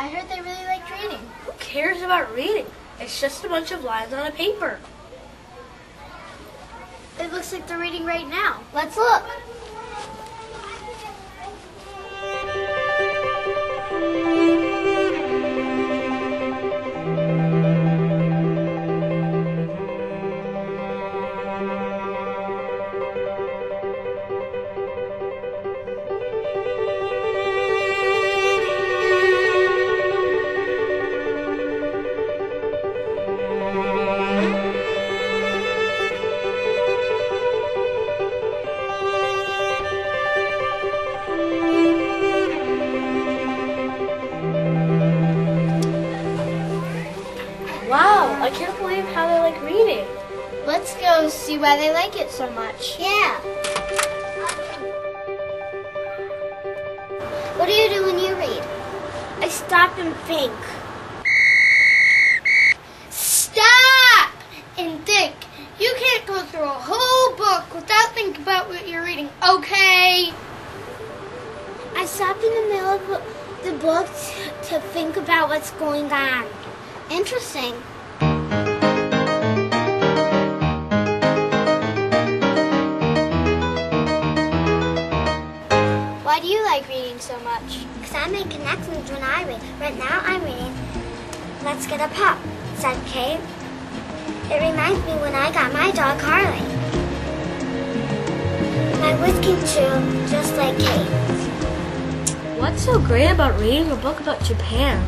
I heard they really liked reading. Who cares about reading? It's just a bunch of lines on a paper. It looks like they're reading right now. Let's look. Wow, I can't believe how they like reading. Let's go see why they like it so much. Yeah. What do you do when you read? I stop and think. Stop and think. You can't go through a whole book without thinking about what you're reading, okay? I stop in the middle of the book to think about what's going on. Interesting. Why do you like reading so much? Because I make connections when I read. Right now I'm reading Let's Get a Pup. Is that okay? It reminds me when I got my dog Harley. My whisking too, just like Kate. What's so great about reading a book about Japan?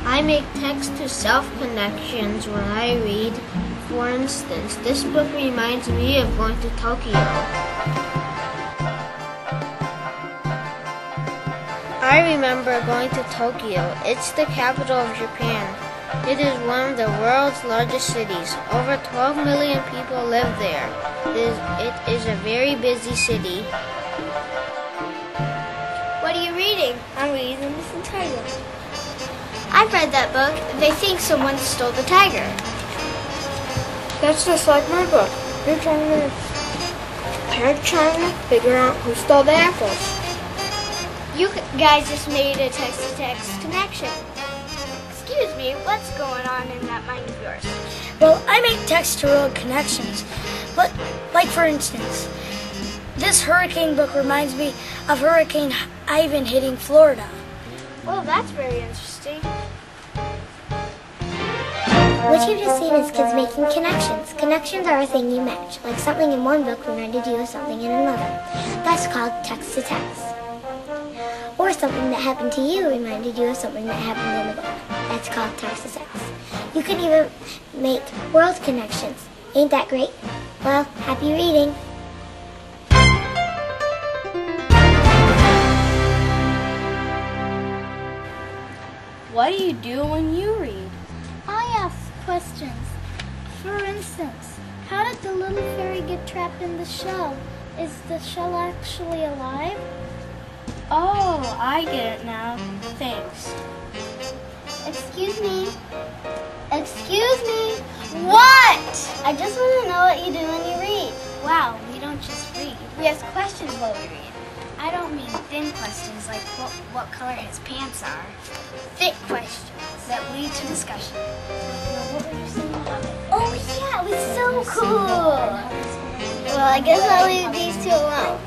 I make text-to-self connections when I read. For instance, this book reminds me of going to Tokyo. I remember going to Tokyo. It's the capital of Japan. It is one of the world's largest cities. Over 12 million people live there. It is a very busy city. What are you reading? I'm reading The Missing Tiger. I've read that book. They think someone stole the tiger. That's just like my book. They're trying to figure out who stole the apples. You guys just made a text-to-text connection. Excuse me, what's going on in that mind of yours? Well, I make text-to-real connections. But, like for instance, this hurricane book reminds me of Hurricane Ivan hitting Florida. Well, that's very interesting. What you've just seen is kids making connections. Connections are a thing you match, like something in one book reminded you of something in another. That's called text-to-text. Or something that happened to you reminded you of something that happened in the book. That's called text-to-text. You can even make world connections. Ain't that great? Well, happy reading. What do you do when you read? I ask questions. For instance, how did the little fairy get trapped in the shell? Is the shell actually alive? Oh, I get it now. Thanks. Excuse me. Excuse me. What? I just want to know what you do when you read. Wow, we don't just read. We ask questions while we read. I don't mean thin questions like what color his pants are. Thick questions that lead to discussion. What were you saying about it? Oh yeah, it was so cool. Well, I guess I'll leave these two alone.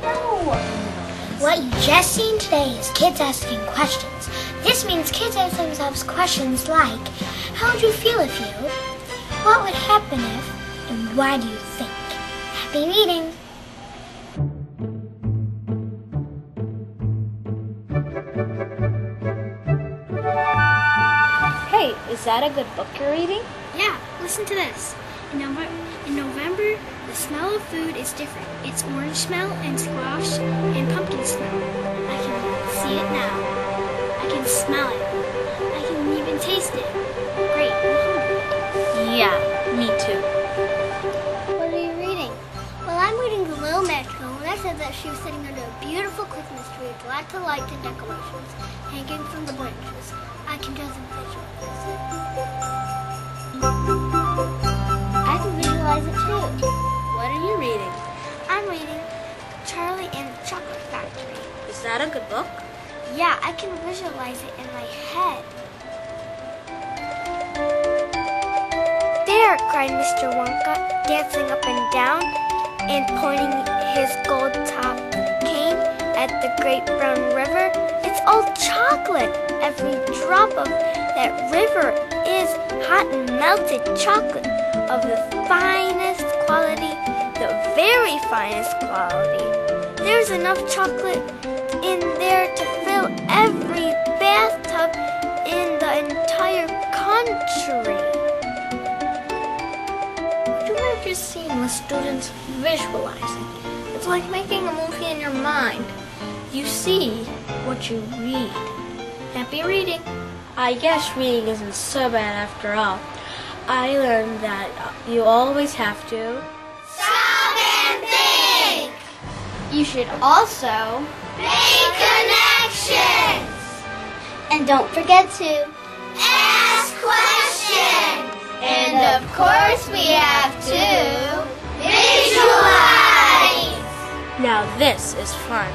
What you just seen today is kids asking questions. This means kids ask themselves questions like, how would you feel if you? What would happen if? And why do you think? Happy reading! Hey, is that a good book you're reading? Yeah, listen to this. In November, the smell of food is different. It's orange smell and squash and pumpkin smell. I can see it now. I can smell it. I can even taste it. Great, I'm hungry. Yeah, me too. What are you reading? Well, I'm reading The Little Magical, and I said that she was sitting under a beautiful Christmas tree with lots of lights and decorations hanging from the branches. I can just visualize it. I can visualize it too. What are you reading? I'm reading Charlie and the Chocolate Factory. Is that a good book? Yeah, I can visualize it in my head. there!" cried Mr. Wonka, dancing up and down and pointing his gold-topped cane at the great brown river. "It's all chocolate! Every drop of that river is hot and melted chocolate of the finest quality, the very finest quality. There's enough chocolate in there to fill every bathtub in the entire country." What you have just seen was students visualizing. It's like making a movie in your mind. You see what you read. Happy reading. I guess reading isn't so bad after all. I learned that you always have to Stop and think! You should also Make connections! And don't forget to Ask questions! And of course we have to visualize! Now this is fun.